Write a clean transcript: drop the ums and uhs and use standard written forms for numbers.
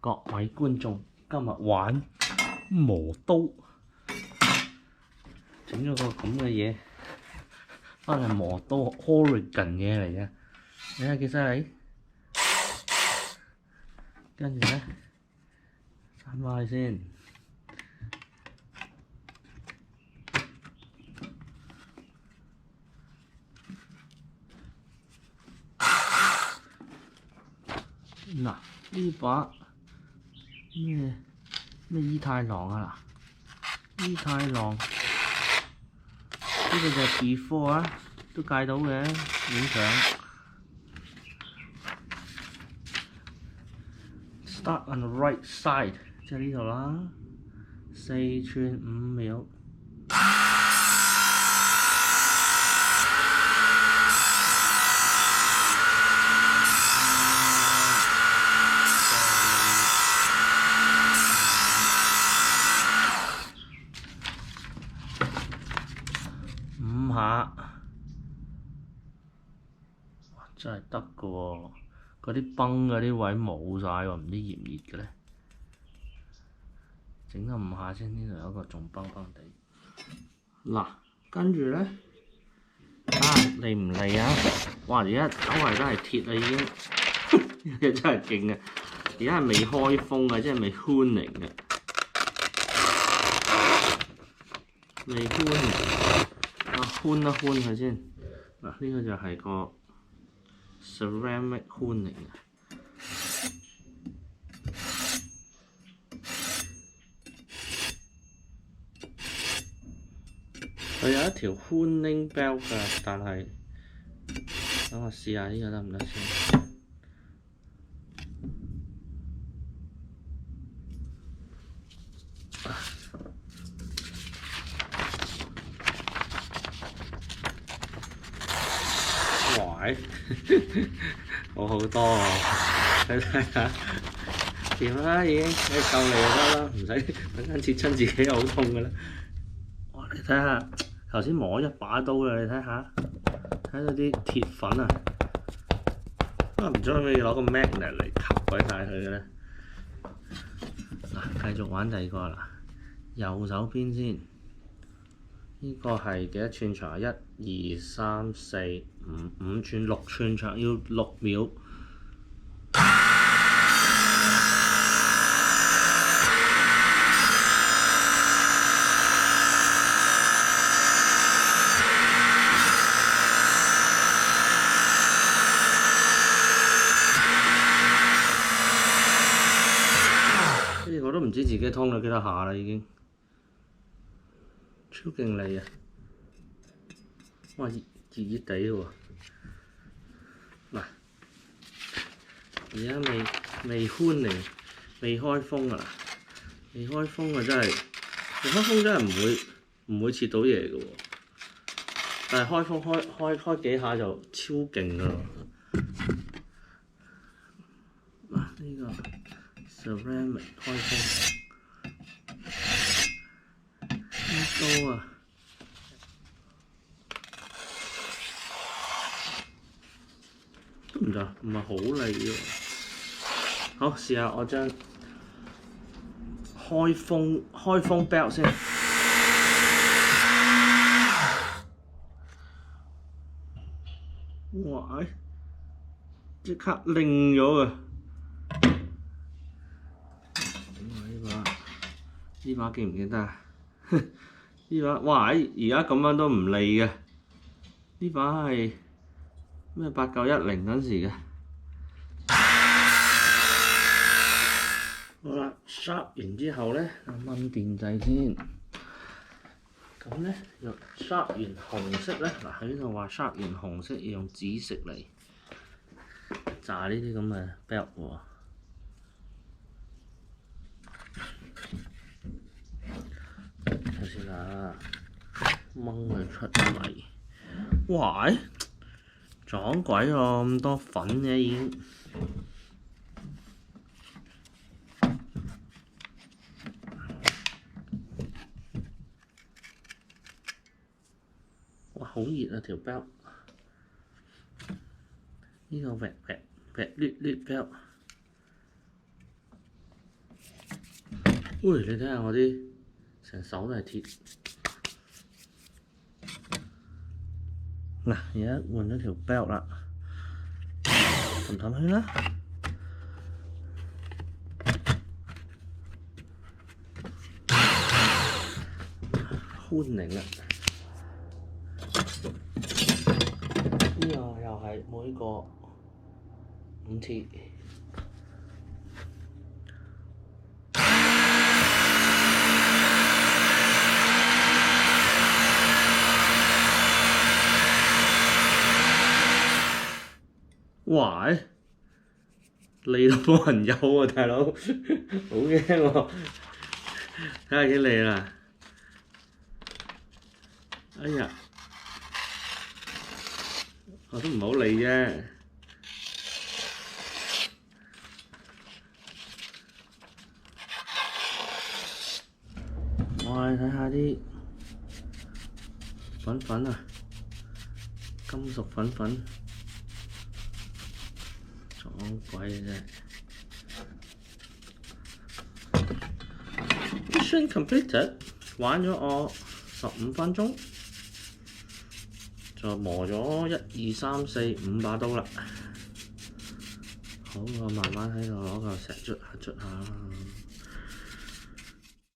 各位觀眾，今日玩磨刀，整咗個咁嘅嘢，翻嚟磨刀 Oregon 嘢嚟嘅，你睇幾犀利？跟住咧，閂返去先。嗱，呢把咩伊太郎啊嗱，伊太郎呢個就係 before 啊，都戒到嘅，影相。Start on the right side， 即係呢度啦，4寸5秒。5下，哇！真係得㗎喎，嗰啲崩嗰啲位冇晒喎，唔知熱唔熱嘅咧？整咗5下先，呢度有一個仲崩崩地。嗱，跟住咧，嚟唔嚟啊？哇！而家周圍都係鐵啦，已經，呢個真係勁啊！而家係未開封啊，即係未 honing 嘅，未 honing。寬一寬佢先，嗱呢個就係個 ceramic honing 嘅，佢有一條 honing belt 㗎，但係等我試下呢個得唔得先。喂，好好多啊！你睇下，掂啦已經，你夠嚟就得啦，唔使等間切親自己又好痛㗎啦。哇！你睇下，頭先磨咗一把刀啦，你睇下，睇到啲鐵粉啊！唔知可唔可以攞個 magnet 嚟吸鬼晒佢嘅咧？嗱，繼續玩第二個啦，右手邊先。呢個係幾多寸長啊？1、2、3、4、5寸，6寸長，要6秒。呢個我都唔知自己通咗幾多下啦，已經。超勁利啊！哇，熱熱地喎。嗱，而家未寬嚟，未開封啊！未開封啊，真係未開封真係唔會切到嘢嘅喎。但係開封開幾下就超勁㗎咯。嗱，呢個 ceramic 開封。刀啊！都唔得，唔係好利喎。好，試下我將開封 belt 先。哇！即刻擰咗啊！呢把記唔記得啊？呢把哇！而家咁樣都唔利嘅，呢把係咩8910嗰陣時嘅。好啦 ，sharp 完之後咧，掹電掣先。咁咧，又 sharp 完紅色咧，嗱喺呢度話 sharp 完紅色要用紫色嚟炸呢啲咁嘅 belt 喎。睇先啦，掹佢出嚟，哇！撞鬼喎，咁多粉嘅已經。哇！好熱啊條 belt，呢個滑滑滑捋捋 belt。喂，你睇下我啲成手都係鐵。嗱，而家換咗條 belt 啦，氹氹圈啦。歡迎啦！呢個又係每個5次。哇！利到冇人有喎，大佬，好驚喎！睇下幾利啦！哎呀，我都唔好利啫。我哋睇下啲粉粉啊，金屬粉粉，撞鬼嘅啫。Mission completed， 玩咗我15分鐘，就磨咗1、2、3、4、5把刀啦。好，我慢慢喺度攞嚿石捽下捽下。